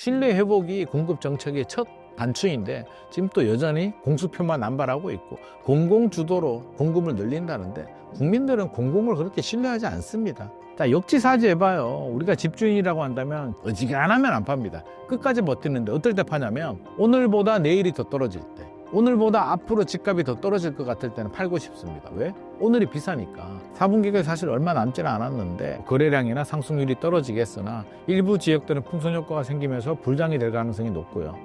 신뢰 회복이 공급 정책의 첫 단추인데 지금 또 여전히 공수표만 남발하고 있고 공공 주도로 공급을 늘린다는데 국민들은 공공을 그렇게 신뢰하지 않습니다. 자, 역지사지해봐요. 우리가 집주인이라고 한다면 어지간하면 안 팝니다. 끝까지 버티는데 어떨 때 파냐면 오늘보다 내일이 더 떨어질 때, 오늘보다 앞으로 집값이 더 떨어질 것 같을 때는 팔고 싶습니다. 왜? 오늘이 비싸니까. 4분기가 사실 얼마 남지는 않았는데 거래량이나 상승률이 떨어지겠으나 일부 지역들은 풍선 효과가 생기면서 불장이 될 가능성이 높고요.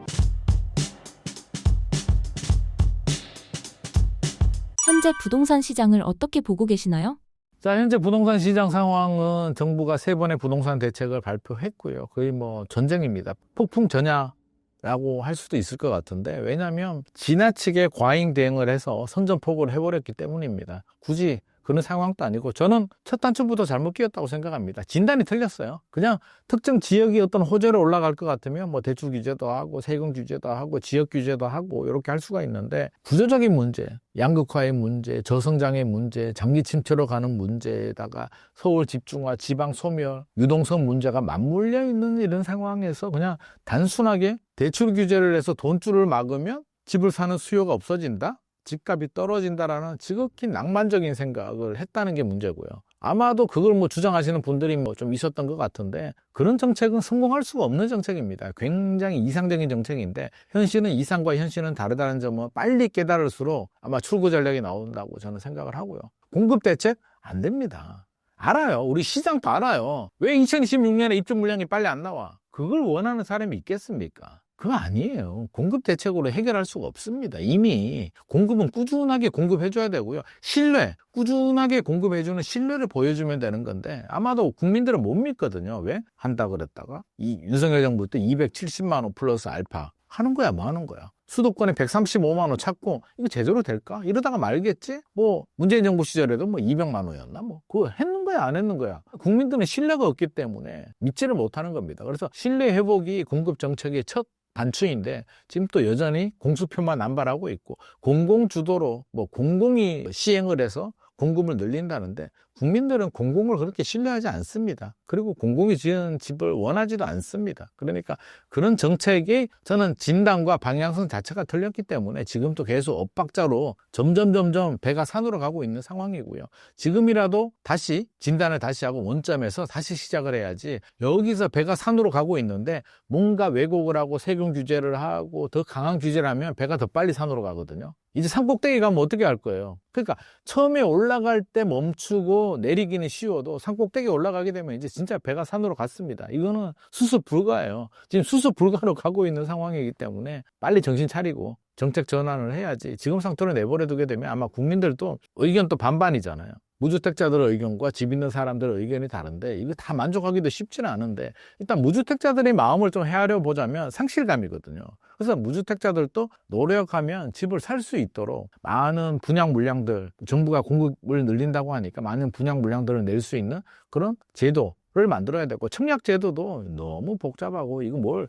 현재 부동산 시장을 어떻게 보고 계시나요? 자, 현재 부동산 시장 상황은 정부가 3번의 부동산 대책을 발표했고요. 거의 뭐 전쟁입니다. 폭풍 전야라고 할 수도 있을 것 같은데, 왜냐하면 지나치게 과잉 대응을 해서 선전포고를 해버렸기 때문입니다. 굳이 그런 상황도 아니고 저는 첫 단추부터 잘못 끼웠다고 생각합니다. 진단이 틀렸어요. 그냥 특정 지역이 어떤 호재로 올라갈 것 같으면 뭐 대출 규제도 하고 세금 규제도 하고 지역 규제도 하고 이렇게 할 수가 있는데, 구조적인 문제, 양극화의 문제, 저성장의 문제, 장기 침체로 가는 문제에다가 서울 집중화, 지방 소멸, 유동성 문제가 맞물려 있는 이런 상황에서 그냥 단순하게 대출 규제를 해서 돈줄을 막으면 집을 사는 수요가 없어진다? 집값이 떨어진다라는 지극히 낭만적인 생각을 했다는 게 문제고요. 아마도 그걸 뭐 주장하시는 분들이 뭐 좀 있었던 것 같은데, 그런 정책은 성공할 수가 없는 정책입니다. 굉장히 이상적인 정책인데 현실은 이상과 현실은 다르다는 점은 빨리 깨달을수록 아마 출구 전략이 나온다고 저는 생각을 하고요. 공급 대책 안 됩니다. 알아요. 우리 시장도 알아요. 왜 2026년에 입주 물량이 빨리 안 나와? 그걸 원하는 사람이 있겠습니까? 그거 아니에요. 공급 대책으로 해결할 수가 없습니다. 이미 공급은 꾸준하게 공급해줘야 되고요. 신뢰, 꾸준하게 공급해주는 신뢰를 보여주면 되는 건데 아마도 국민들은 못 믿거든요. 왜? 한다 그랬다가 이 윤석열 정부 때 270만 원 플러스 알파 하는 거야 뭐 하는 거야. 수도권에 135만 원 찾고 이거 제대로 될까? 이러다가 말겠지? 뭐 문재인 정부 시절에도 뭐 200만 원이었나? 뭐 그거 했는 거야 안 했는 거야? 국민들은 신뢰가 없기 때문에 믿지를 못하는 겁니다. 그래서 신뢰 회복이 공급 정책의 첫 단추인데 지금 또 여전히 공수표만 남발하고 있고 공공 주도로 뭐 공공이 시행을 해서 공급을 늘린다는데 국민들은 공공을 그렇게 신뢰하지 않습니다. 그리고 공공이 지은 집을 원하지도 않습니다. 그러니까 그런 정책이 저는 진단과 방향성 자체가 틀렸기 때문에 지금도 계속 엇박자로 점점 배가 산으로 가고 있는 상황이고요. 지금이라도 다시 진단을 다시 하고 원점에서 다시 시작을 해야지, 여기서 배가 산으로 가고 있는데 뭔가 왜곡을 하고 세금 규제를 하고 더 강한 규제를 하면 배가 더 빨리 산으로 가거든요. 이제 산꼭대기 가면 어떻게 할 거예요? 그러니까 처음에 올라갈 때 멈추고 내리기는 쉬워도 산꼭대기 올라가게 되면 이제 진짜 배가 산으로 갔습니다. 이거는 수습 불가예요. 지금 수습 불가로 가고 있는 상황이기 때문에 빨리 정신 차리고 정책 전환을 해야지. 지금 상태로 내버려 두게 되면 아마 국민들도 의견 또 반반이잖아요. 무주택자들의 의견과 집 있는 사람들의 의견이 다른데 이거 다 만족하기도 쉽지는 않은데, 일단 무주택자들의 마음을 좀 헤아려 보자면 상실감이거든요. 그래서 무주택자들도 노력하면 집을 살 수 있도록 많은 분양 물량들, 정부가 공급을 늘린다고 하니까 많은 분양 물량들을 낼 수 있는 그런 제도를 만들어야 되고, 청약 제도도 너무 복잡하고 이거 뭘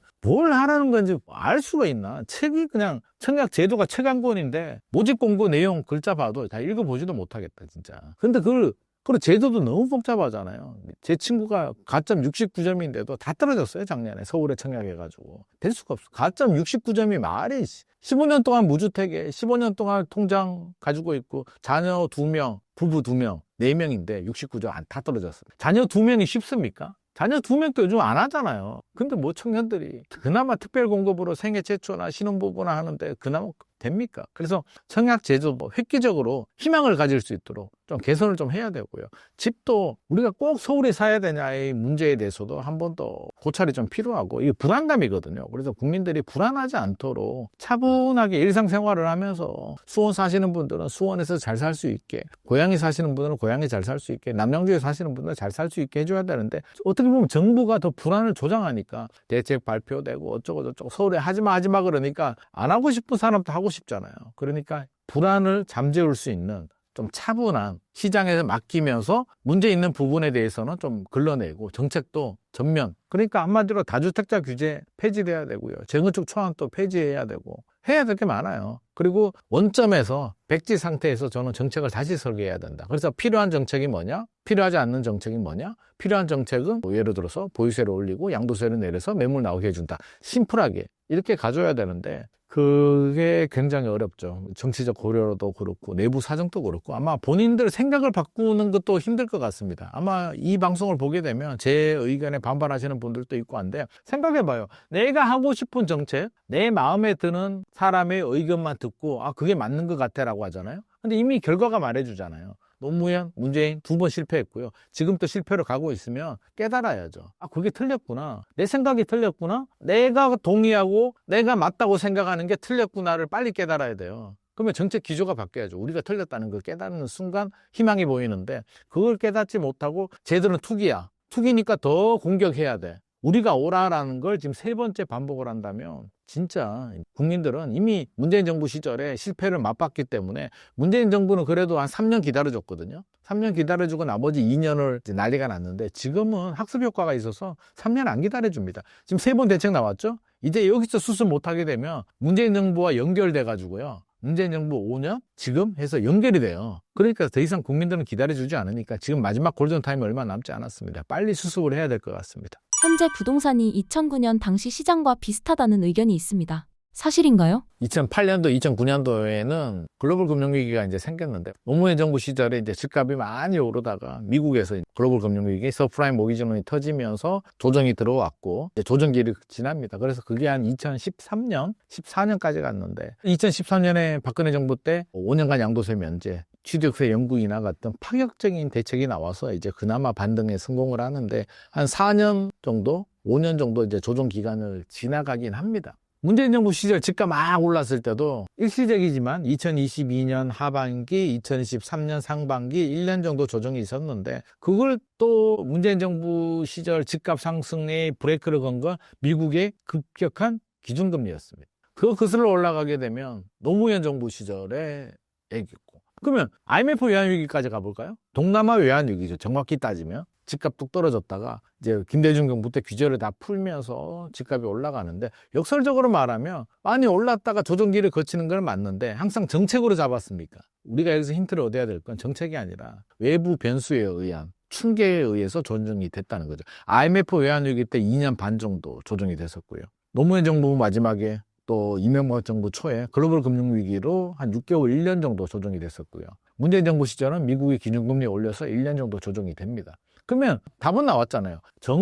하라는 건지 알 수가 있나? 책이 그냥 청약 제도가 책 한 권인데 모집 공고 내용 글자 봐도 다 읽어보지도 못하겠다 진짜. 근데 그리고 제도도 너무 복잡하잖아요. 제 친구가 가점 69점인데도 다 떨어졌어요. 작년에 서울에 청약해가지고. 될 수가 없어. 가점 69점이 말이 15년 동안 무주택에 15년 동안 통장 가지고 있고 자녀 2명, 부부 2명, 4명인데 69점 다 떨어졌어요. 자녀 2명이 쉽습니까? 자녀 2명도 요즘 안 하잖아요. 근데 뭐 청년들이 그나마 특별공급으로 생애 최초나 신혼부부나 하는데 그나마 됩니까? 그래서 청약 제도도 획기적으로 희망을 가질 수 있도록 좀 개선을 좀 해야 되고요. 집도 우리가 꼭 서울에 사야 되냐의 문제에 대해서도 한 번 더 고찰이 좀 필요하고, 이게 불안감이거든요. 그래서 국민들이 불안하지 않도록 차분하게 일상생활을 하면서 수원 사시는 분들은 수원에서 잘 살 수 있게, 고양이 사시는 분들은 고양이 잘 살 수 있게, 남양주에 사시는 분들은 잘 살 수 있게 해줘야 되는데, 어떻게 보면 정부가 더 불안을 조장하니까 대책 발표되고 어쩌고 저쩌고 서울에 하지마 그러니까 안 하고 싶은 사람도 하고 싶잖아요. 그러니까 불안을 잠재울 수 있는 좀 차분한 시장에서 맡기면서 문제 있는 부분에 대해서는 좀 걸러내고 정책도 전면, 그러니까 한마디로 다주택자 규제 폐지돼야 되고요. 재건축 초안도 폐지해야 되고 해야 될 게 많아요. 그리고 원점에서 백지 상태에서 저는 정책을 다시 설계해야 된다. 그래서 필요한 정책이 뭐냐? 필요하지 않는 정책이 뭐냐? 필요한 정책은 뭐 예를 들어서 보유세를 올리고 양도세를 내려서 매물 나오게 해준다. 심플하게 이렇게 가져야 되는데 그게 굉장히 어렵죠. 정치적 고려도 그렇고 내부 사정도 그렇고 아마 본인들 생각을 바꾸는 것도 힘들 것 같습니다. 아마 이 방송을 보게 되면 제 의견에 반발하시는 분들도 있고 한데 생각해봐요. 내가 하고 싶은 정책, 내 마음에 드는 사람의 의견만 듣고 아 그게 맞는 것 같아 라고 하잖아요. 근데 이미 결과가 말해주잖아요. 노무현, 문재인 2번 실패했고요. 지금 또 실패로 가고 있으면 깨달아야죠. 아, 그게 틀렸구나. 내 생각이 틀렸구나. 내가 동의하고 내가 맞다고 생각하는 게 틀렸구나를 빨리 깨달아야 돼요. 그러면 정책 기조가 바뀌어야죠. 우리가 틀렸다는 걸 깨닫는 순간 희망이 보이는데 그걸 깨닫지 못하고 쟤들은 투기야. 투기니까 더 공격해야 돼. 우리가 오라라는 걸 지금 3번째 반복을 한다면 진짜 국민들은 이미 문재인 정부 시절에 실패를 맛봤기 때문에 문재인 정부는 그래도 한 3년 기다려줬거든요. 3년 기다려주고 나머지 2년을 난리가 났는데 지금은 학습 효과가 있어서 3년 안 기다려줍니다. 지금 3번 대책 나왔죠? 이제 여기서 수습 못하게 되면 문재인 정부와 연결돼 가지고요. 문재인 정부 5년? 지금 해서 연결이 돼요. 그러니까 더 이상 국민들은 기다려주지 않으니까 지금 마지막 골든타임이 얼마 남지 않았습니다. 빨리 수습을 해야 될 것 같습니다. 현재 부동산이 2009년 당시 시장과 비슷하다는 의견이 있습니다. 사실인가요? 2008년도, 2009년도에는 글로벌 금융위기가 이제 생겼는데 노무현 정부 시절에 이제 집값이 많이 오르다가 미국에서 글로벌 금융위기, 서프라임 모기지론이 터지면서 조정이 들어왔고 이제 조정기를 지납니다. 그래서 그게 한 2013년, 14년까지 갔는데 2013년에 박근혜 정부 때 5년간 양도세 면제, 취득세 연구 인하 같은 파격적인 대책이 나와서 이제 그나마 반등에 성공을 하는데 한 4년 정도, 5년 정도 이제 조정 기간을 지나가긴 합니다. 문재인 정부 시절 집값 막 올랐을 때도 일시적이지만 2022년 하반기, 2023년 상반기 1년 정도 조정이 있었는데 그걸 또 문재인 정부 시절 집값 상승에 브레이크를 건 건 미국의 급격한 기준금리였습니다. 그거 거슬러 올라가게 되면 노무현 정부 시절에 얘기했고 그러면 IMF 외환위기까지 가볼까요? 동남아 외환위기죠. 정확히 따지면. 집값 뚝 떨어졌다가 이제 김대중 정부 때 규제를 다 풀면서 집값이 올라가는데 역설적으로 말하면 많이 올랐다가 조정기를 거치는 건 맞는데 항상 정책으로 잡았습니까? 우리가 여기서 힌트를 얻어야 될 건 정책이 아니라 외부 변수에 의한 충격에 의해서 조정이 됐다는 거죠. IMF 외환위기 때 2년 반 정도 조정이 됐었고요. 노무현 정부 마지막에 또 이명박 정부 초에 글로벌 금융위기로 한 6개월, 1년 정도 조정이 됐었고요. 문재인 정부 시절은 미국이 기준금리 올려서 1년 정도 조정이 됩니다. 그러면 답은 나왔잖아요.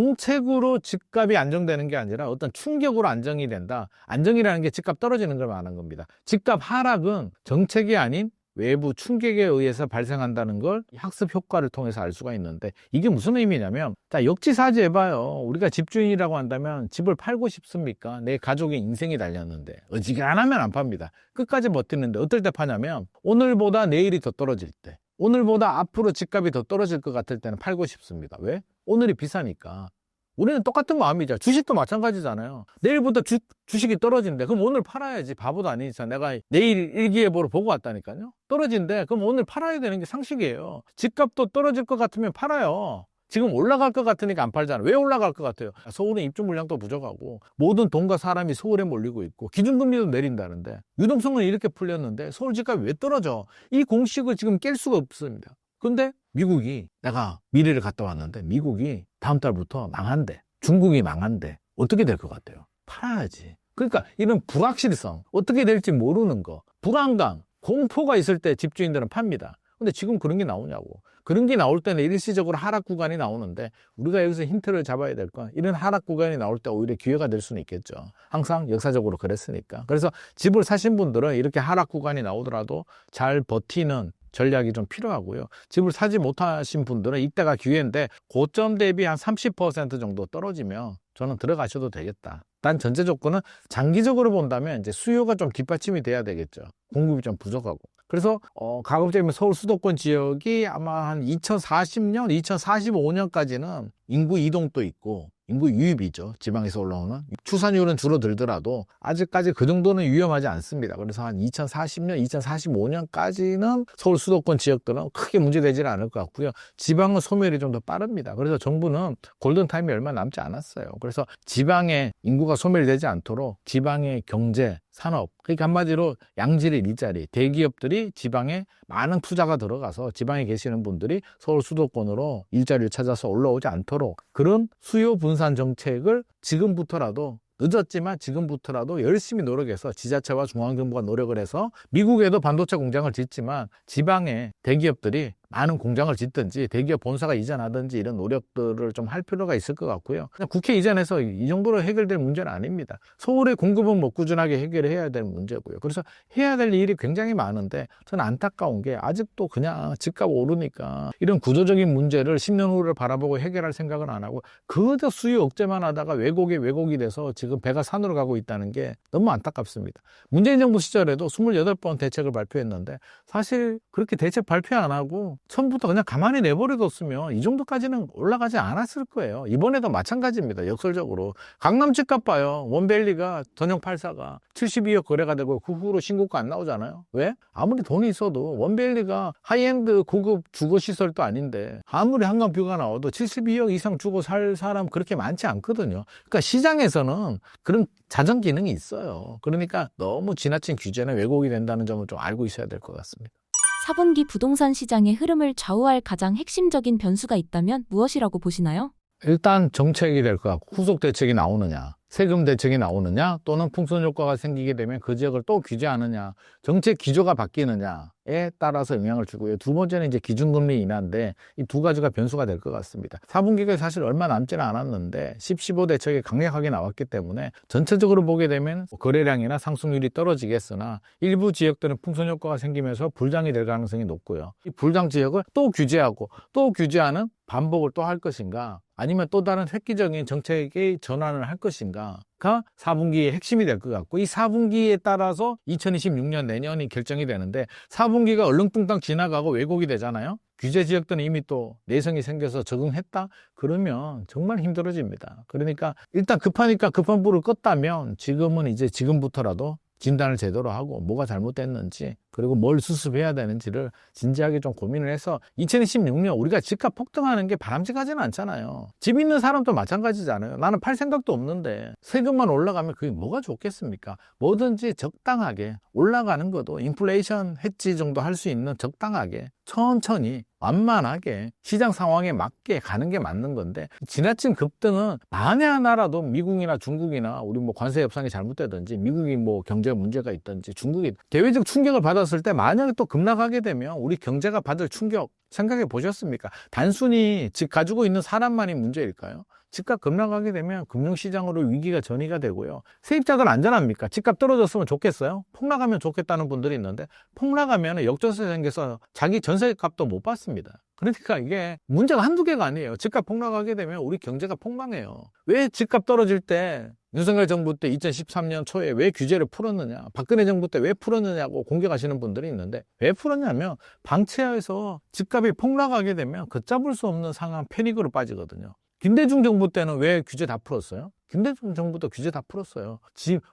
정책으로 집값이 안정되는 게 아니라 어떤 충격으로 안정이 된다. 안정이라는 게 집값 떨어지는 걸 말하는 겁니다. 집값 하락은 정책이 아닌 외부 충격에 의해서 발생한다는 걸 학습 효과를 통해서 알 수가 있는데 이게 무슨 의미냐면 자 역지사지 해봐요. 우리가 집주인이라고 한다면 집을 팔고 싶습니까? 내 가족의 인생이 달렸는데 어지간하면 안 팝니다. 끝까지 버티는데 어떨 때 파냐면 오늘보다 내일이 더 떨어질 때 오늘보다 앞으로 집값이 더 떨어질 것 같을 때는 팔고 싶습니다. 왜? 오늘이 비싸니까. 우리는 똑같은 마음이죠. 주식도 마찬가지잖아요. 내일보다 주식이 떨어진대. 그럼 오늘 팔아야지. 바보도 아니니까. 내가 내일 일기예보를 보고 왔다니까요. 떨어진대. 그럼 오늘 팔아야 되는 게 상식이에요. 집값도 떨어질 것 같으면 팔아요. 지금 올라갈 것 같으니까 안 팔잖아요. 왜 올라갈 것 같아요? 서울은 입주 물량도 부족하고 모든 돈과 사람이 서울에 몰리고 있고 기준금리도 내린다는데 유동성은 이렇게 풀렸는데 서울 집값이 왜 떨어져? 이 공식을 지금 깰 수가 없습니다. 근데 미국이 내가 미래를 갔다 왔는데 미국이 다음 달부터 망한대. 중국이 망한대. 어떻게 될 것 같아요? 팔아야지. 그러니까 이런 불확실성, 어떻게 될지 모르는 거, 불안감, 공포가 있을 때 집주인들은 팝니다. 근데 지금 그런 게 나오냐고. 그런 게 나올 때는 일시적으로 하락 구간이 나오는데 우리가 여기서 힌트를 잡아야 될 건 이런 하락 구간이 나올 때 오히려 기회가 될 수는 있겠죠. 항상 역사적으로 그랬으니까. 그래서 집을 사신 분들은 이렇게 하락 구간이 나오더라도 잘 버티는 전략이 좀 필요하고요. 집을 사지 못하신 분들은 이때가 기회인데 고점 대비 한 30% 정도 떨어지면 저는 들어가셔도 되겠다. 단 전제 조건은 장기적으로 본다면 이제 수요가 좀 뒷받침이 돼야 되겠죠. 공급이 좀 부족하고. 그래서 가급적이면 서울 수도권 지역이 아마 한 2040년, 2045년까지는 인구 이동도 있고 인구 유입이죠. 지방에서 올라오는. 출산율은 줄어들더라도 아직까지 그 정도는 위험하지 않습니다. 그래서 한 2040년, 2045년까지는 서울 수도권 지역들은 크게 문제되지는 않을 것 같고요. 지방은 소멸이 좀 더 빠릅니다. 그래서 정부는 골든타임이 얼마 남지 않았어요. 그래서 지방에 인구가 소멸되지 않도록 지방의 경제, 산업, 그러니까 한마디로 양질의 일자리, 대기업들이 지방에 많은 투자가 들어가서 지방에 계시는 분들이 서울 수도권으로 일자리를 찾아서 올라오지 않도록 그런 수요 분산 정책을 지금부터라도 늦었지만 지금부터라도 열심히 노력해서 지자체와 중앙정부가 노력을 해서 미국에도 반도체 공장을 짓지만 지방에 대기업들이 많은 공장을 짓든지 대기업 본사가 이전하든지 이런 노력들을 좀 할 필요가 있을 것 같고요. 그냥 국회 이전해서 이 정도로 해결될 문제는 아닙니다. 서울의 공급은 뭐 꾸준하게 해결해야 될 문제고요. 그래서 해야 될 일이 굉장히 많은데 저는 안타까운 게 아직도 그냥 집값 오르니까 이런 구조적인 문제를 10년 후를 바라보고 해결할 생각은 안 하고 그저 수요 억제만 하다가 왜곡이 돼서 지금 배가 산으로 가고 있다는 게 너무 안타깝습니다. 문재인 정부 시절에도 28번 대책을 발표했는데 사실 그렇게 대책 발표 안 하고 처음부터 그냥 가만히 내버려뒀으면 이 정도까지는 올라가지 않았을 거예요. 이번에도 마찬가지입니다. 역설적으로. 강남 집값 봐요. 원벨리가 전용 84가 72억 거래가 되고 그 후로 신고가 안 나오잖아요. 왜? 아무리 돈이 있어도 원벨리가 하이엔드 고급 주거시설도 아닌데 아무리 한강뷰가 나와도 72억 이상 주고 살 사람 그렇게 많지 않거든요. 그러니까 시장에서는 그런 자정 기능이 있어요. 그러니까 너무 지나친 규제는 왜곡이 된다는 점을 좀 알고 있어야 될 것 같습니다. 4분기 부동산 시장의 흐름을 좌우할 가장 핵심적인 변수가 있다면 무엇이라고 보시나요? 일단 정책이 될 것 같고 후속 대책이 나오느냐, 세금 대책이 나오느냐, 또는 풍선 효과가 생기게 되면 그 지역을 또 규제하느냐, 정책 기조가 바뀌느냐에 따라서 영향을 주고요. 두 번째는 이제 기준금리 인하인데 이 두 가지가 변수가 될 것 같습니다. 4분기가 사실 얼마 남지는 않았는데 15 대책이 강력하게 나왔기 때문에 전체적으로 보게 되면 거래량이나 상승률이 떨어지겠으나 일부 지역들은 풍선 효과가 생기면서 불장이 될 가능성이 높고요. 이 불장 지역을 또 규제하고 또 규제하는 반복을 또 할 것인가, 아니면 또 다른 획기적인 정책의 전환을 할 것인가가 4분기의 핵심이 될 것 같고, 이 4분기에 따라서 2026년 내년이 결정이 되는데 4분기가 얼렁뚱땅 지나가고 왜곡이 되잖아요. 규제 지역들은 이미 또 내성이 생겨서 적응했다? 그러면 정말 힘들어집니다. 그러니까 일단 급하니까 급한 불을 껐다면 지금은 이제 지금부터라도 진단을 제대로 하고 뭐가 잘못됐는지 그리고 뭘 수습해야 되는지를 진지하게 좀 고민을 해서 2026년 우리가 집값 폭등하는 게 바람직하지는 않잖아요. 집 있는 사람도 마찬가지잖아요. 나는 팔 생각도 없는데 세금만 올라가면 그게 뭐가 좋겠습니까? 뭐든지 적당하게 올라가는 것도 인플레이션 해지 정도 할 수 있는 적당하게 천천히 완만하게 시장 상황에 맞게 가는 게 맞는 건데, 지나친 급등은 만에 하나라도 미국이나 중국이나 우리 뭐 관세 협상이 잘못되든지 미국이 뭐 경제 문제가 있든지 중국이 대외적 충격을 받았을 때 만약에 또 급락하게 되면 우리 경제가 받을 충격 생각해 보셨습니까? 단순히 집 가지고 있는 사람만이 문제일까요? 집값 급락하게 되면 금융시장으로 위기가 전이가 되고요. 세입자들 안전합니까? 집값 떨어졌으면 좋겠어요? 폭락하면 좋겠다는 분들이 있는데 폭락하면 역전세 생겨서 자기 전세값도 못 받습니다. 그러니까 이게 문제가 한두 개가 아니에요. 집값 폭락하게 되면 우리 경제가 폭망해요. 왜 집값 떨어질 때 윤석열 정부 때 2013년 초에 왜 규제를 풀었느냐, 박근혜 정부 때 왜 풀었느냐고 공격하시는 분들이 있는데, 왜 풀었냐면 방치하에서 집값이 폭락하게 되면 걷잡을 수 없는 상황, 패닉으로 빠지거든요. 김대중 정부 때는 왜 규제 다 풀었어요? 김대중 정부도 규제 다 풀었어요.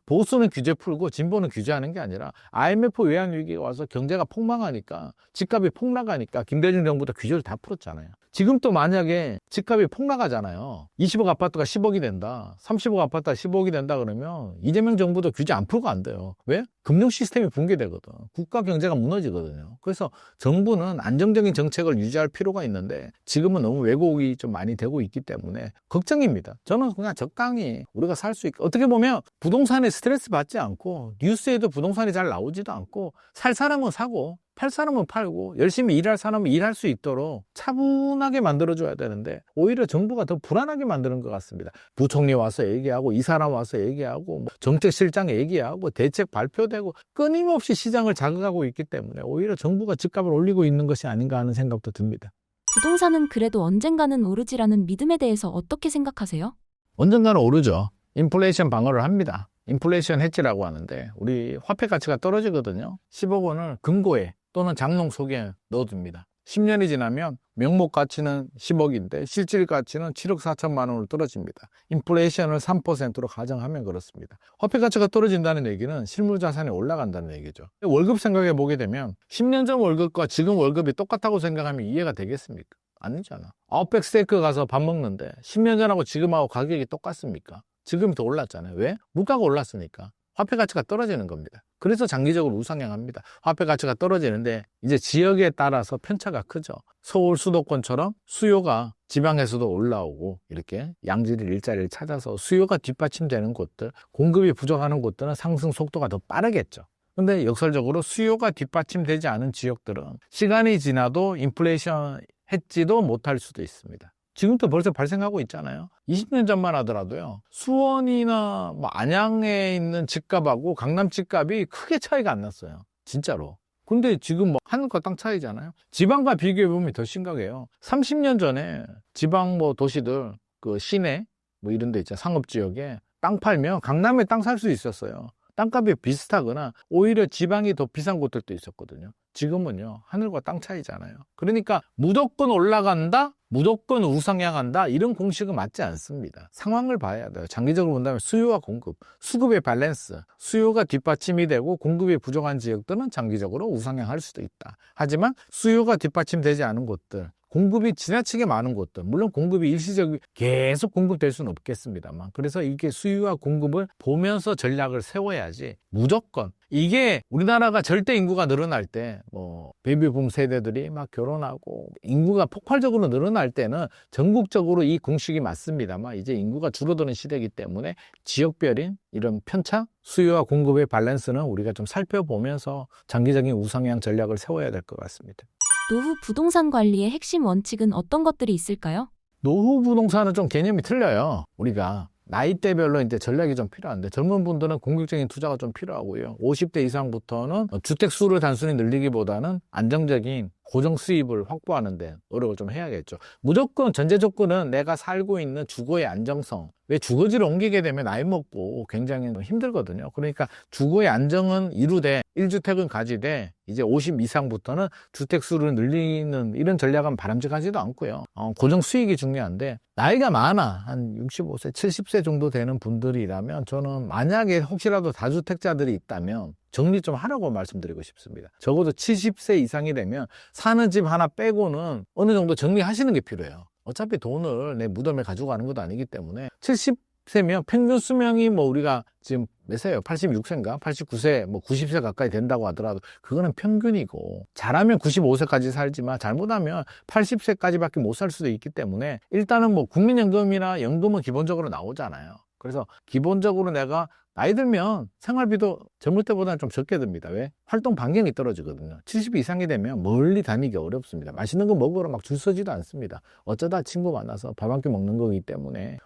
보수는 규제 풀고 진보는 규제하는 게 아니라 IMF 외환위기가 와서 경제가 폭망하니까, 집값이 폭락하니까 김대중 정부도 규제를 다 풀었잖아요. 지금 또 만약에 집값이 폭락하잖아요. 20억 아파트가 10억이 된다, 30억 아파트가 15억이 된다 그러면 이재명 정부도 규제 안 풀고 안 돼요. 왜? 금융 시스템이 붕괴되거든. 국가 경제가 무너지거든요. 그래서 정부는 안정적인 정책을 유지할 필요가 있는데 지금은 너무 왜곡이 좀 많이 되고 있기 때문에 걱정입니다. 저는 그냥 적당히 우리가 살 수 있게, 어떻게 보면 부동산에 스트레스 받지 않고 뉴스에도 부동산이 잘 나오지도 않고 살 사람은 사고 팔 사람은 팔고 열심히 일할 사람은 일할 수 있도록 차분하게 만들어줘야 되는데 오히려 정부가 더 불안하게 만드는 것 같습니다. 부총리 와서 얘기하고 이 사람 와서 얘기하고 뭐 정책실장 얘기하고 대책 발표되고 끊임없이 시장을 자극하고 있기 때문에 오히려 정부가 집값을 올리고 있는 것이 아닌가 하는 생각도 듭니다. 부동산은 그래도 언젠가는 오르지라는 믿음에 대해서 어떻게 생각하세요? 언젠가는 오르죠. 인플레이션 방어를 합니다. 인플레이션 해지라고 하는데 우리 화폐 가치가 떨어지거든요. 10억 원을 금고에 또는 장롱 속에 넣어둡니다. 10년이 지나면 명목 가치는 10억인데 실질 가치는 7억 4천만 원으로 떨어집니다. 인플레이션을 3%로 가정하면 그렇습니다. 화폐 가치가 떨어진다는 얘기는 실물 자산이 올라간다는 얘기죠. 월급 생각해 보게 되면 10년 전 월급과 지금 월급이 똑같다고 생각하면 이해가 되겠습니까? 아니잖아. 아웃백 스테이크 가서 밥 먹는데 10년 전하고 지금하고 가격이 똑같습니까? 지금이 더 올랐잖아요. 왜? 물가가 올랐으니까. 화폐 가치가 떨어지는 겁니다. 그래서 장기적으로 우상향합니다. 화폐 가치가 떨어지는데 이제 지역에 따라서 편차가 크죠. 서울 수도권처럼 수요가 지방에서도 올라오고 이렇게 양질의 일자리를 찾아서 수요가 뒷받침되는 곳들, 공급이 부족하는 곳들은 상승 속도가 더 빠르겠죠. 근데 역설적으로 수요가 뒷받침되지 않은 지역들은 시간이 지나도 인플레이션 했지도 못할 수도 있습니다. 지금도 벌써 발생하고 있잖아요. 20년 전만 하더라도요. 수원이나 뭐 안양에 있는 집값하고 강남 집값이 크게 차이가 안 났어요. 진짜로. 근데 지금 뭐 하늘과 땅 차이잖아요. 지방과 비교해보면 더 심각해요. 30년 전에 지방 뭐 도시들, 그 시내 뭐 이런 데 있잖아요. 상업지역에 땅 팔면 강남에 땅 살 수 있었어요. 땅값이 비슷하거나 오히려 지방이 더 비싼 곳들도 있었거든요. 지금은요, 하늘과 땅 차이잖아요. 그러니까 무조건 올라간다, 무조건 우상향한다, 이런 공식은 맞지 않습니다. 상황을 봐야 돼요. 장기적으로 본다면 수요와 공급, 수급의 밸런스, 수요가 뒷받침이 되고 공급이 부족한 지역들은 장기적으로 우상향할 수도 있다. 하지만 수요가 뒷받침되지 않은 곳들, 공급이 지나치게 많은 곳들, 물론 공급이 일시적으로 계속 공급될 수는 없겠습니다만, 그래서 이게 수요와 공급을 보면서 전략을 세워야지 무조건, 이게 우리나라가 절대 인구가 늘어날 때 뭐 베이비붐 세대들이 막 결혼하고 인구가 폭발적으로 늘어날 때는 전국적으로 이 공식이 맞습니다만, 이제 인구가 줄어드는 시대이기 때문에 지역별인 이런 편차, 수요와 공급의 밸런스는 우리가 좀 살펴보면서 장기적인 우상향 전략을 세워야 될 것 같습니다. 노후 부동산 관리의 핵심 원칙은 어떤 것들이 있을까요? 노후 부동산은 좀 개념이 틀려요. 우리가 나이대별로 이제 전략이 좀 필요한데, 젊은 분들은 공격적인 투자가 좀 필요하고요. 50대 이상부터는 주택 수를 단순히 늘리기보다는 안정적인 고정 수입을 확보하는 데 노력을 좀 해야겠죠. 무조건 전제 조건은 내가 살고 있는 주거의 안정성. 왜 주거지를 옮기게 되면 나이 먹고 굉장히 힘들거든요. 그러니까 주거의 안정은 이루되 1주택은 가지되 이제 50 이상부터는 주택 수를 늘리는 이런 전략은 바람직하지도 않고요. 고정 수익이 중요한데, 나이가 많아 한 65세, 70세 정도 되는 분들이라면 저는 만약에 혹시라도 다주택자들이 있다면 정리 좀 하라고 말씀드리고 싶습니다. 적어도 70세 이상이 되면 사는 집 하나 빼고는 어느 정도 정리하시는 게 필요해요. 어차피 돈을 내 무덤에 가지고 가는 것도 아니기 때문에 70세면 평균 수명이 뭐 우리가 지금 몇 세예요? 86세인가? 89세, 뭐 90세 가까이 된다고 하더라도 그거는 평균이고, 잘하면 95세까지 살지만 잘못하면 80세까지밖에 못 살 수도 있기 때문에 일단은 뭐 국민연금이나 연금은 기본적으로 나오잖아요. 그래서 기본적으로 내가 나이 들면 생활비도 젊을 때보다는 좀 적게 듭니다. 왜? 활동 반경이 떨어지거든요. 70 이상이 되면 멀리 다니기 어렵습니다. 맛있는 거 먹으러 막 줄 서지도 않습니다. 어쩌다 친구 만나서 밥 한 끼 먹는 거기 때문에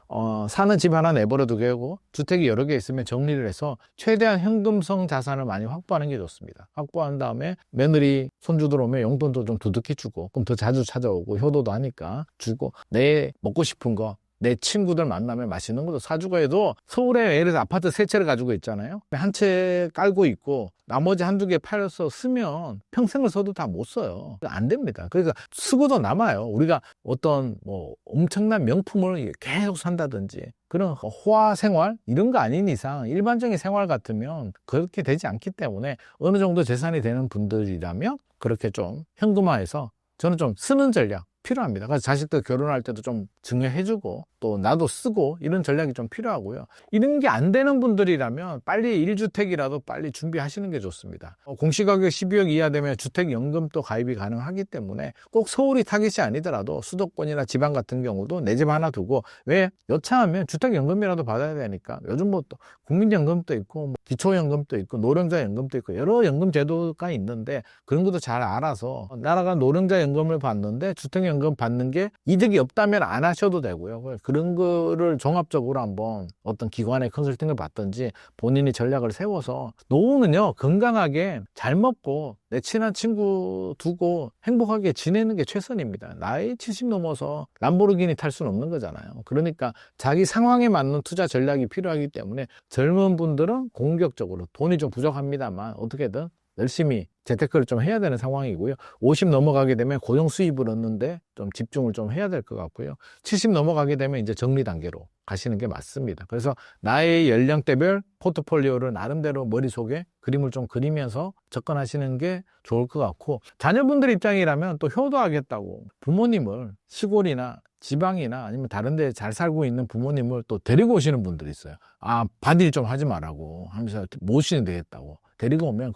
사는 집 하나 내버려 두게 하고 주택이 여러 개 있으면 정리를 해서 최대한 현금성 자산을 많이 확보하는 게 좋습니다. 확보한 다음에 며느리 손주들 오면 용돈도 좀 두둑히 주고, 그럼 더 자주 찾아오고 효도도 하니까 주고, 내 먹고 싶은 거, 내 친구들 만나면 맛있는 것도 사주고 해도, 서울에 예를 들어서 아파트 세 채를 가지고 있잖아요. 한 채 깔고 있고 나머지 한두 개 팔아서 쓰면 평생을 써도 다 못 써요. 안 됩니다. 그러니까 쓰고도 남아요. 우리가 어떤 뭐 엄청난 명품을 계속 산다든지 그런 호화 생활 이런 거 아닌 이상 일반적인 생활 같으면 그렇게 되지 않기 때문에, 어느 정도 재산이 되는 분들이라면 그렇게 좀 현금화해서, 저는 좀 쓰는 전략 필요합니다. 그래서 자식들 결혼할 때도 좀 증여해주고 또 나도 쓰고 이런 전략이 좀 필요하고요. 이런 게 안 되는 분들이라면 빨리 1주택이라도 빨리 준비하시는 게 좋습니다. 공시가격 12억 이하 되면 주택연금도 가입이 가능하기 때문에 꼭 서울이 타깃이 아니더라도 수도권이나 지방 같은 경우도 내 집 하나 두고, 왜? 여차하면 주택연금이라도 받아야 되니까 요즘 뭐 또 국민연금도 있고 뭐 기초연금도 있고 노령자연금도 있고 여러 연금 제도가 있는데 그런 것도 잘 알아서, 나라가 노령자연금을 받는데 주택연금 받는 게 이득이 없다면 안 하셔도 되고요. 그런 거를 종합적으로 한번 어떤 기관의 컨설팅을 받든지 본인이 전략을 세워서, 노후는요 건강하게 잘 먹고 내 친한 친구 두고 행복하게 지내는 게 최선입니다. 나이 70 넘어서 람보르기니 탈 수는 없는 거잖아요. 그러니까 자기 상황에 맞는 투자 전략이 필요하기 때문에 젊은 분들은 공격적으로, 돈이 좀 부족합니다만 어떻게든 열심히 재테크를 좀 해야 되는 상황이고요. 50 넘어가게 되면 고정 수입을 얻는데 좀 집중을 좀 해야 될 것 같고요. 70 넘어가게 되면 이제 정리 단계로 가시는 게 맞습니다. 그래서 나의 연령대별 포트폴리오를 나름대로 머릿속에 그림을 좀 그리면서 접근하시는 게 좋을 것 같고, 자녀분들 입장이라면 또 효도하겠다고 부모님을 시골이나 지방이나 아니면 다른 데 잘 살고 있는 부모님을 또 데리고 오시는 분들이 있어요. 아, 반일 좀 하지 말라고 하면서 모시면 되겠다고. 데리고 오면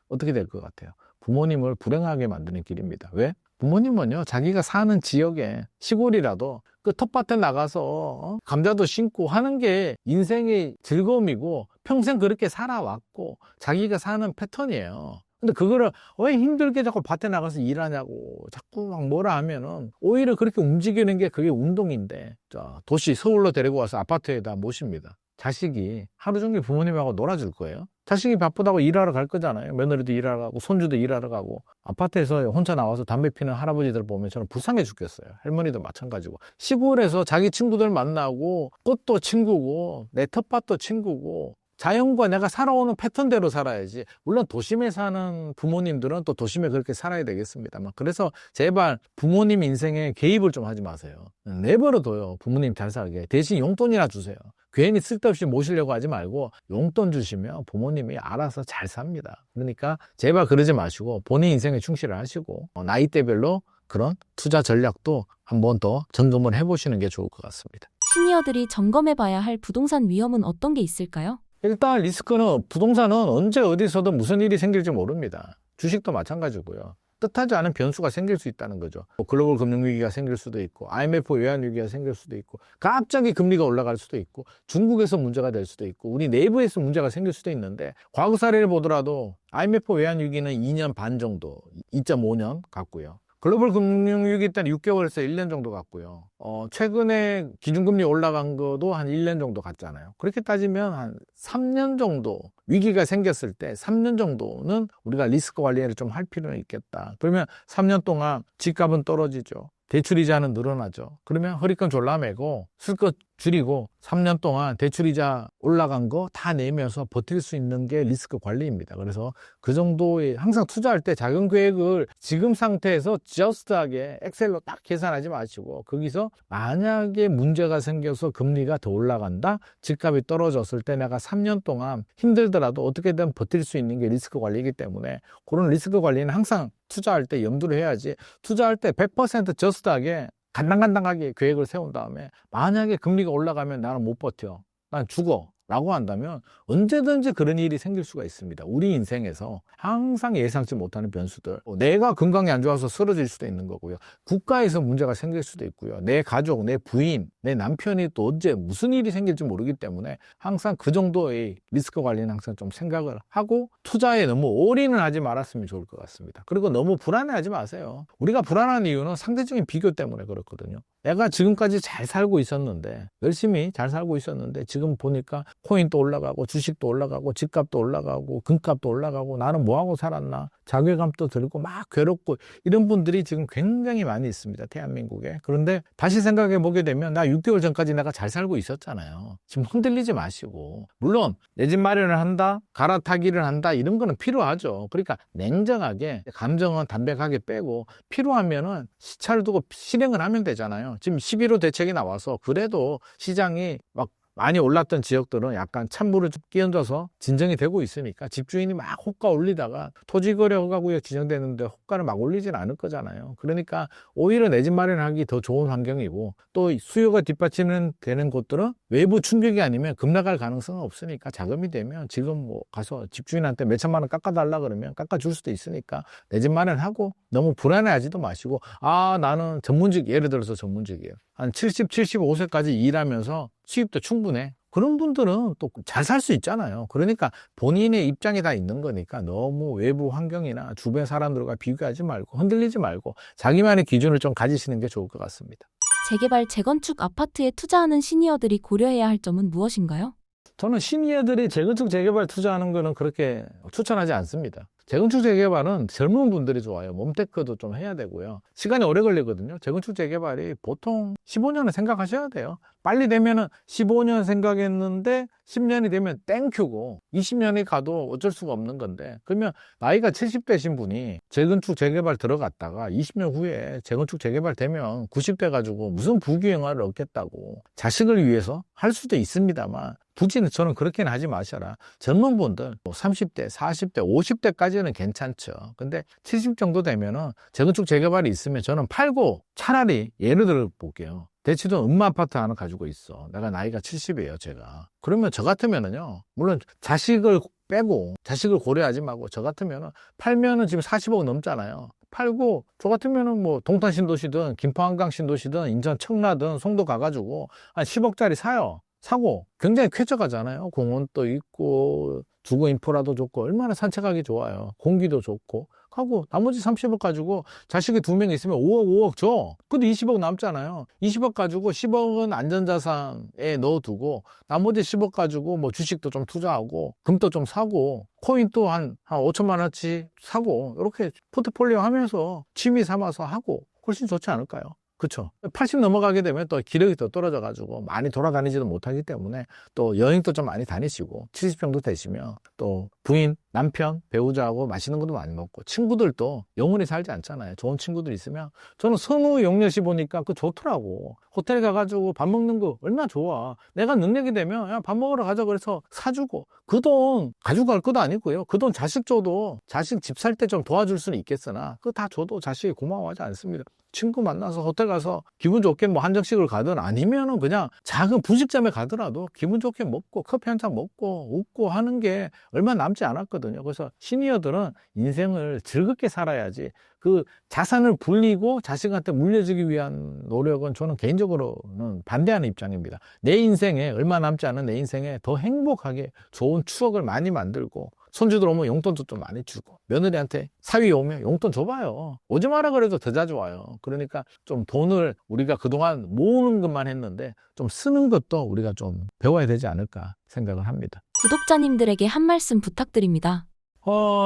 어떻게 될 것 같아요? 부모님을 불행하게 만드는 길입니다. 왜? 부모님은요, 자기가 사는 지역에 시골이라도 그 텃밭에 나가서 감자도 심고 하는 게 인생의 즐거움이고 평생 그렇게 살아왔고 자기가 사는 패턴이에요. 근데 그거를 왜 힘들게 자꾸 밭에 나가서 일하냐고 자꾸 막 뭐라 하면은 오히려 그렇게 움직이는 게 그게 운동인데, 자, 도시 서울로 데리고 와서 아파트에다 모십니다. 자식이 하루 종일 부모님하고 놀아줄 거예요? 자식이 바쁘다고 일하러 갈 거잖아요. 며느리도 일하러 가고 손주도 일하러 가고. 아파트에서 혼자 나와서 담배 피는 할아버지들 보면 저는 불쌍해 죽겠어요. 할머니도 마찬가지고. 시골에서 자기 친구들 만나고 꽃도 친구고 내 텃밭도 친구고 자연과 내가 살아오는 패턴대로 살아야지. 물론 도심에 사는 부모님들은 또 도심에 그렇게 살아야 되겠습니다만, 그래서 제발 부모님 인생에 개입을 좀 하지 마세요. 내버려둬요. 부모님 잘 살게. 대신 용돈이나 주세요. 괜히 쓸데없이 모시려고 하지 말고 용돈 주시면 부모님이 알아서 잘 삽니다. 그러니까 제발 그러지 마시고 본인 인생에 충실을 하시고 나이대별로 그런 투자 전략도 한 번 더 점검을 해보시는 게 좋을 것 같습니다. 시니어들이 점검해봐야 할 부동산 위험은 어떤 게 있을까요? 일단 리스크는, 부동산은 언제 어디서든 무슨 일이 생길지 모릅니다. 주식도 마찬가지고요. 뜻하지 않은 변수가 생길 수 있다는 거죠. 글로벌 금융위기가 생길 수도 있고 IMF 외환위기가 생길 수도 있고 갑자기 금리가 올라갈 수도 있고 중국에서 문제가 될 수도 있고 우리 내부에서 문제가 생길 수도 있는데, 과거 사례를 보더라도 IMF 외환위기는 2년 반 정도, 2.5년 갔고요. 글로벌 금융위기 때는 6개월에서 1년 정도 갔고요. 최근에 기준금리 올라간 것도 한 1년 정도 갔잖아요. 그렇게 따지면 한 3년 정도, 위기가 생겼을 때 3년 정도는 우리가 리스크 관리를 좀 할 필요는 있겠다. 그러면 3년 동안 집값은 떨어지죠. 대출이자는 늘어나죠. 그러면 허리끈 졸라매고 쓸 것 줄이고 3년 동안 대출이자 올라간 거 다 내면서 버틸 수 있는 게 리스크 관리입니다. 그래서 그 정도의, 항상 투자할 때 자금 계획을 지금 상태에서 저스트하게 엑셀로 딱 계산하지 마시고, 거기서 만약에 문제가 생겨서 금리가 더 올라간다, 집값이 떨어졌을 때 내가 3년 동안 힘들더라도 어떻게든 버틸 수 있는 게 리스크 관리이기 때문에 그런 리스크 관리는 항상 투자할 때 염두를 해야지, 투자할 때 100% 저스트하게 간당간당하게 계획을 세운 다음에 만약에 금리가 올라가면 나는 못 버텨, 난 죽어 라고 한다면 언제든지 그런 일이 생길 수가 있습니다. 우리 인생에서 항상 예상치 못하는 변수들, 내가 건강이 안 좋아서 쓰러질 수도 있는 거고요, 국가에서 문제가 생길 수도 있고요, 내 가족, 내 부인, 내 남편이 또 언제 무슨 일이 생길지 모르기 때문에 항상 그 정도의 리스크 관리는 항상 좀 생각을 하고 투자에 너무 올인을 하지 말았으면 좋을 것 같습니다. 그리고 너무 불안해하지 마세요. 우리가 불안한 이유는 상대적인 비교 때문에 그렇거든요. 내가 지금까지 잘 살고 있었는데, 열심히 잘 살고 있었는데 지금 보니까 코인도 올라가고 주식도 올라가고 집값도 올라가고 금값도 올라가고 나는 뭐하고 살았나, 자괴감도 들고 막 괴롭고, 이런 분들이 지금 굉장히 많이 있습니다, 대한민국에. 그런데 다시 생각해 보게 되면 나 6개월 전까지 내가 잘 살고 있었잖아요. 지금 흔들리지 마시고, 물론 내 집 마련을 한다, 갈아타기를 한다, 이런 거는 필요하죠. 그러니까 냉정하게, 감정은 담백하게 빼고 필요하면은 시차를 두고 실행을 하면 되잖아요. 지금 11호 대책이 나와서 그래도 시장이 막 많이 올랐던 지역들은 약간 찬물을 좀 끼얹어서 진정이 되고 있으니까 집주인이 막 호가 올리다가 토지거래 허가구역 지정되는데 호가를 막 올리진 않을 거잖아요. 그러니까 오히려 내 집 마련하기 더 좋은 환경이고, 또 수요가 뒷받침되는 곳들은 외부 충격이 아니면 급락할 가능성은 없으니까 자금이 되면 지금 뭐 가서 집주인한테 몇 천만 원 깎아달라 그러면 깎아줄 수도 있으니까 내 집 마련하고 너무 불안해하지도 마시고, 아, 나는 전문직, 예를 들어서 전문직이에요. 한 70, 75세까지 일하면서 수입도 충분해. 그런 분들은 또 잘 살 수 있잖아요. 그러니까 본인의 입장이 다 있는 거니까 너무 외부 환경이나 주변 사람들과 비교하지 말고 흔들리지 말고 자기만의 기준을 좀 가지시는 게 좋을 것 같습니다. 재개발, 재건축 아파트에 투자하는 시니어들이 고려해야 할 점은 무엇인가요? 저는 시니어들이 재건축 재개발 투자하는 거는 그렇게 추천하지 않습니다. 재건축 재개발은 젊은 분들이 좋아요. 몸테크도 좀 해야 되고요. 시간이 오래 걸리거든요. 재건축 재개발이 보통 15년을 생각하셔야 돼요. 빨리 되면은 15년 생각했는데 10년이 되면 땡큐고 20년이 가도 어쩔 수가 없는 건데, 그러면 나이가 70대신 분이 재건축 재개발 들어갔다가 20년 후에 재건축 재개발 되면 90대 가지고 무슨 부귀영화를 얻겠다고, 자식을 위해서 할 수도 있습니다만 굳이 저는 그렇게는 하지 마셔라. 젊은 분들, 30대, 40대, 50대까지는 괜찮죠. 근데 70 정도 되면은 재건축 재개발이 있으면 저는 팔고 차라리 예를 들어 볼게요. 대치동 음마아파트 하나 가지고 있어. 내가 나이가 70이에요, 제가. 그러면 저 같으면은요, 물론 자식을 빼고, 자식을 고려하지 말고, 저 같으면은 팔면은 지금 40억 넘잖아요. 팔고, 저 같으면은 뭐, 동탄 신도시든, 김포 한강 신도시든, 인천 청라든, 송도 가가지고, 한 10억짜리 사요. 사고, 굉장히 쾌적하잖아요. 공원도 있고, 주거 인프라도 좋고, 얼마나 산책하기 좋아요. 공기도 좋고. 하고, 나머지 30억 가지고, 자식이 2명 있으면 5억 줘. 근데 20억 남잖아요. 20억 가지고 10억은 안전자산에 넣어두고, 나머지 10억 가지고 뭐 주식도 좀 투자하고, 금도 좀 사고, 코인 또 한 5천만 원치 사고, 이렇게 포트폴리오 하면서 취미 삼아서 하고, 훨씬 좋지 않을까요? 그렇죠. 80 넘어가게 되면 또 기력이 더 떨어져 가지고 많이 돌아다니지도 못하기 때문에 또 여행도 좀 많이 다니시고 70 정도 되시면 또 부인, 남편, 배우자하고 맛있는 것도 많이 먹고 친구들도 영원히 살지 않잖아요. 좋은 친구들 있으면 저는 선우 용녀시 보니까 그 좋더라고. 호텔 가가지고 밥 먹는 거 얼마나 좋아. 내가 능력이 되면 야, 밥 먹으러 가자 그래서 사주고 그 돈 가져갈 것도 아니고요. 그 돈 자식 줘도 자식 집 살 때 좀 도와줄 수는 있겠으나 그거 다 줘도 자식이 고마워하지 않습니다. 친구 만나서 호텔 가서 기분 좋게 뭐 한정식을 가든 아니면은 그냥 작은 분식점에 가더라도 기분 좋게 먹고 커피 한 잔 먹고 웃고 하는 게 얼마 남지 않았거든요. 그래서 시니어들은 인생을 즐겁게 살아야지 그 자산을 불리고 자식한테 물려주기 위한 노력은 저는 개인적으로는 반대하는 입장입니다. 내 인생에 얼마 남지 않은 내 인생에 더 행복하게 좋은 추억을 많이 만들고 손주들 오면 용돈도 좀 많이 주고 며느리한테 사위 오면 용돈 줘봐요. 오지 마라 그래도 더 자주 와요. 그러니까 좀 돈을 우리가 그동안 모으는 것만 했는데 좀 쓰는 것도 우리가 좀 배워야 되지 않을까 생각을 합니다. 구독자님들에게 한 말씀 부탁드립니다.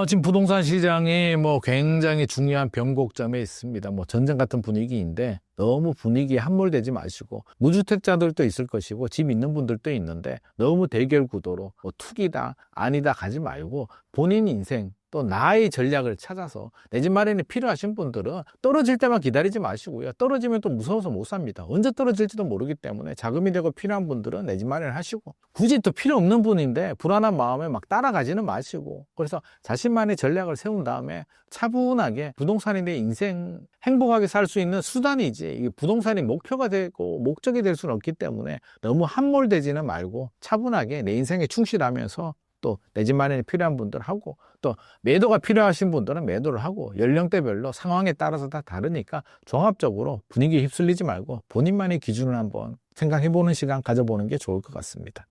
지금 부동산 시장이 뭐 굉장히 중요한 변곡점에 있습니다. 뭐 전쟁 같은 분위기인데 너무 분위기에 함몰되지 마시고 무주택자들도 있을 것이고 집 있는 분들도 있는데 너무 대결 구도로 뭐 투기다 아니다 가지 말고 본인 인생 또 나의 전략을 찾아서 내 집 마련이 필요하신 분들은 떨어질 때만 기다리지 마시고요. 떨어지면 또 무서워서 못 삽니다. 언제 떨어질지도 모르기 때문에 자금이 되고 필요한 분들은 내 집 마련을 하시고 굳이 또 필요 없는 분인데 불안한 마음에 막 따라가지는 마시고 그래서 자신만의 전략을 세운 다음에 차분하게 부동산이 내 인생 행복하게 살 수 있는 수단이지 이게 부동산이 목표가 되고 목적이 될 수는 없기 때문에 너무 함몰되지는 말고 차분하게 내 인생에 충실하면서 또 내 집 마련이 필요한 분들하고 또 매도가 필요하신 분들은 매도를 하고 연령대별로 상황에 따라서 다 다르니까 종합적으로 분위기에 휩쓸리지 말고 본인만의 기준을 한번 생각해보는 시간 가져보는 게 좋을 것 같습니다.